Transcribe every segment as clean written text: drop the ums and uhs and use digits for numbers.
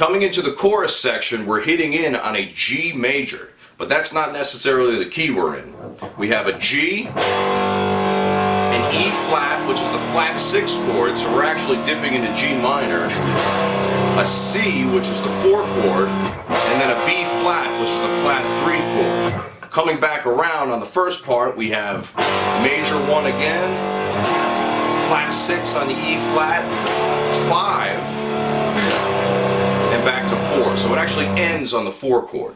Coming into the chorus section, we're hitting in on a G major, but that's not necessarily the key we're in. We have a G, an E flat, which is the flat 6 chord, so we're actually dipping into G minor, a C, which is the 4 chord, and then a B flat, which is the flat 3 chord. Coming back around on the first part, we have major 1 again, flat 6 on the E flat, 5, and back to 4. So it actually ends on the 4 chord.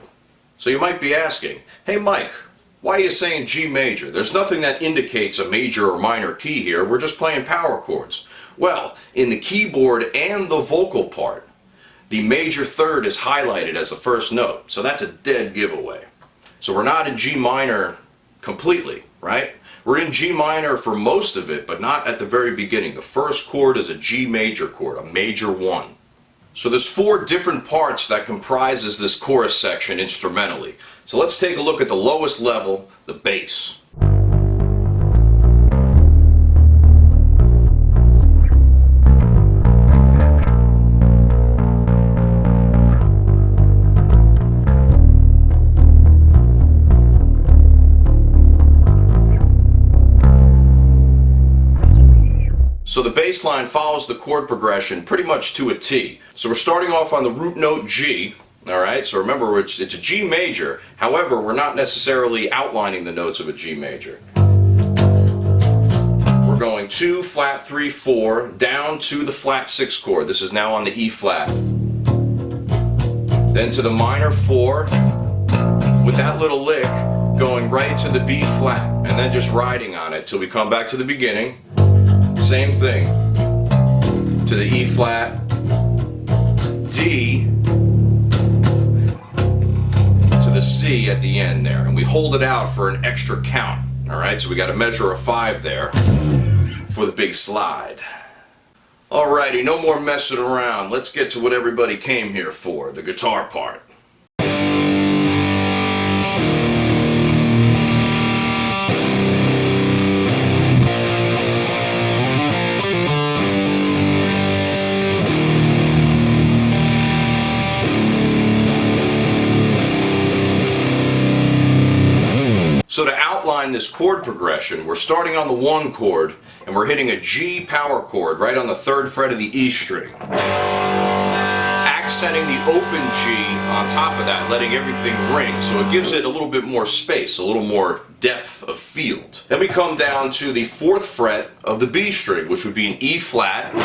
So you might be asking, hey Mike, why are you saying G major? There's nothing that indicates a major or minor key here, we're just playing power chords. Well, in the keyboard and the vocal part, the major third is highlighted as the first note, so that's a dead giveaway. So we're not in G minor completely, right? We're in G minor for most of it, but not at the very beginning. The first chord is a G major chord, a major 1. So there's 4 different parts that comprises this chorus section instrumentally. So let's take a look at the lowest level, the bass. So the bass line follows the chord progression pretty much to a T. So we're starting off on the root note G, alright? So remember, it's a G major, however, we're not necessarily outlining the notes of a G major. We're going 2, flat 3, 4, down to the flat 6 chord. This is now on the E flat. Then to the minor 4, with that little lick going right to the B flat, and then just riding on it till we come back to the beginning. Same thing, to the E flat, D, to the C at the end there, and we hold it out for an extra count. Alright, so we got to measure a 5 there for the big slide. Alrighty, no more messing around, let's get to what everybody came here for, the guitar part. So to outline this chord progression, we're starting on the 1 chord and we're hitting a G power chord right on the 3rd fret of the E string. Accenting the open G on top of that, letting everything ring, so it gives it a little bit more space, a little more depth of field. Then we come down to the 4th fret of the B string, which would be an E flat,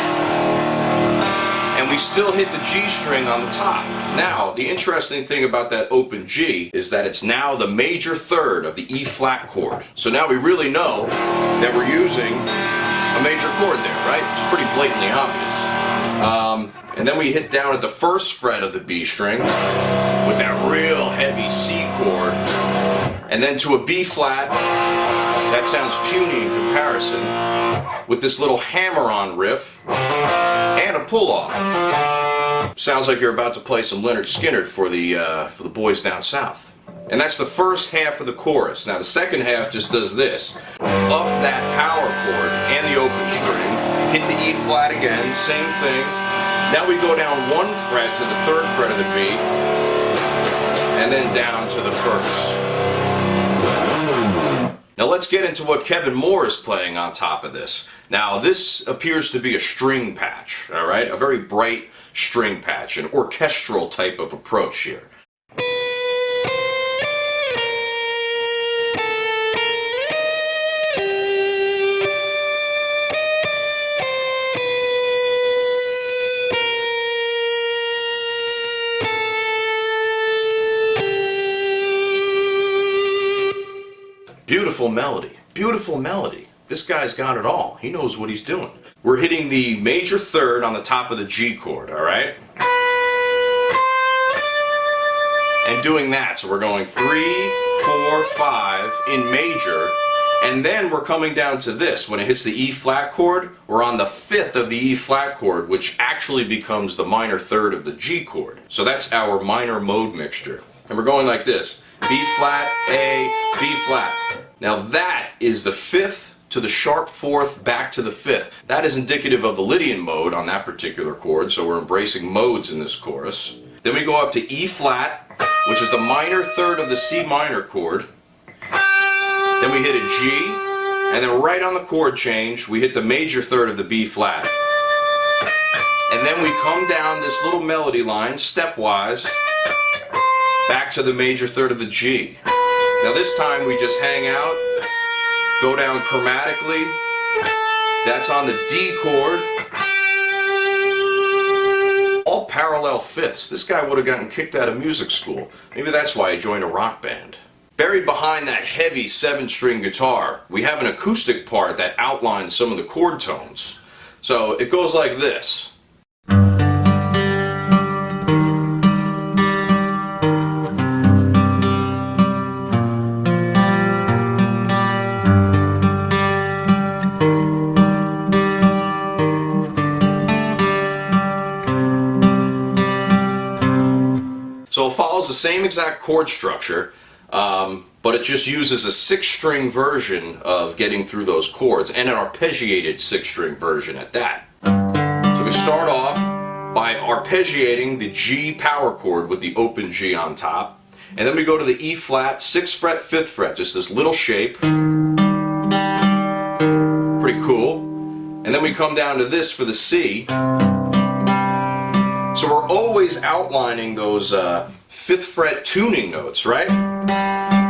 and we still hit the G string on the top. Now, the interesting thing about that open G is that it's now the major third of the E flat chord. So now we really know that we're using a major chord there, right? It's pretty blatantly obvious. And then we hit down at the 1st fret of the B string with that real heavy C chord, and then to a B flat. That sounds puny in comparison, with this little hammer-on riff and a pull-off. Sounds like you're about to play some Leonard Skinner for the boys down south. And that's the first half of the chorus. Now the second half just does this. Up that power chord and the open string, hit the E flat again, same thing. Now we go down 1 fret to the 3rd fret of the B, and then down to the 1st. Now let's get into what Kevin Moore is playing on top of this. Now this appears to be a string patch, alright? A very bright string patch, an orchestral type of approach here. Beautiful melody, beautiful melody. This guy's got it all. He knows what he's doing. We're hitting the major third on the top of the G chord, alright? And doing that, so we're going 3, 4, 5 in major, and then we're coming down to this. When it hits the E flat chord, we're on the 5th of the E flat chord, which actually becomes the minor third of the G chord. So that's our minor mode mixture. And we're going like this. B flat, A, B flat. Now that is the 5th to the sharp fourth, back to the fifth. That is indicative of the Lydian mode on that particular chord, so we're embracing modes in this chorus. Then we go up to E flat, which is the minor third of the C minor chord. Then we hit a G, and then right on the chord change, we hit the major third of the B flat. And then we come down this little melody line, stepwise, back to the major third of the G. Now this time we just hang out, go down chromatically, that's on the D chord. All parallel fifths. This guy would have gotten kicked out of music school. Maybe that's why he joined a rock band. Buried behind that heavy 7-string guitar, we have an acoustic part that outlines some of the chord tones. So it goes like this. So it follows the same exact chord structure, but it just uses a 6-string version of getting through those chords, and an arpeggiated 6-string version at that. So we start off by arpeggiating the G power chord with the open G on top, and then we go to the E flat, 6th fret, 5th fret, just this little shape. Pretty cool. And then we come down to this for the C. So we're always outlining those 5th fret tuning notes, right?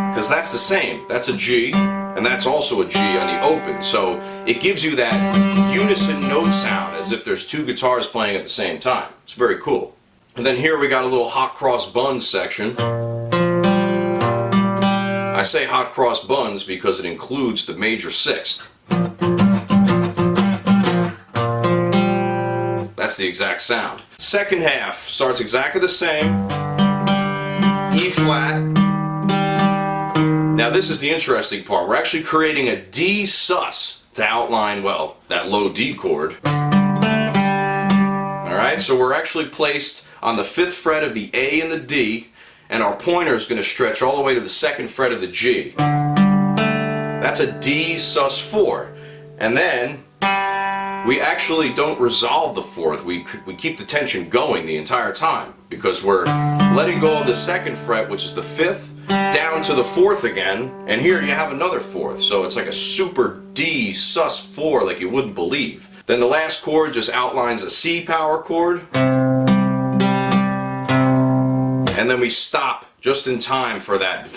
Because that's the same. That's a G, and that's also a G on the open. So it gives you that unison note sound, as if there's 2 guitars playing at the same time. It's very cool. And then here we got a little hot cross buns section. I say hot cross buns because it includes the major 6th. That's the exact sound. Second half starts exactly the same. E flat. Now this is the interesting part. We're actually creating a D sus to outline, well, that low D chord. Alright, so we're actually placed on the 5th fret of the A and the D, and our pointer is going to stretch all the way to the 2nd fret of the G. That's a D sus 4. And then we actually don't resolve the 4th. We keep the tension going the entire time, because we're letting go of the 2nd fret, which is the 5th, down to the 4th again, and here you have another 4th. So it's like a super D sus 4 like you wouldn't believe. Then the last chord just outlines a C power chord. And then we stop just in time for that.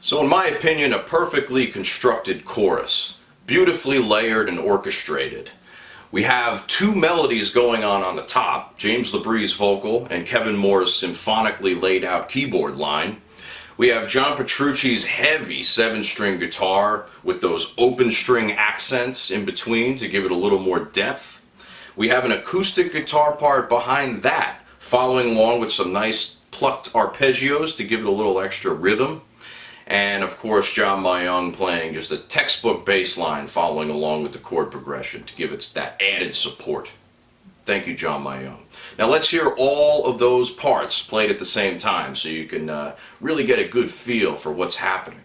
So in my opinion, a perfectly constructed chorus. Beautifully layered and orchestrated. We have 2 melodies going on the top, James LaBrie's vocal and Kevin Moore's symphonically laid out keyboard line. We have John Petrucci's heavy 7-string guitar with those open string accents in between to give it a little more depth. We have an acoustic guitar part behind that, following along with some nice plucked arpeggios to give it a little extra rhythm. And of course John Mayung playing just a textbook bass line following along with the chord progression to give it that added support. Thank you, John Mayung. Now let's hear all of those parts played at the same time so you can really get a good feel for what's happening.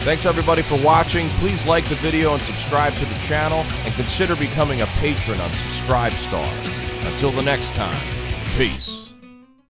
Thanks everybody for watching. Please like the video and subscribe to the channel, and consider becoming a patron on Subscribestar. Until the next time, peace.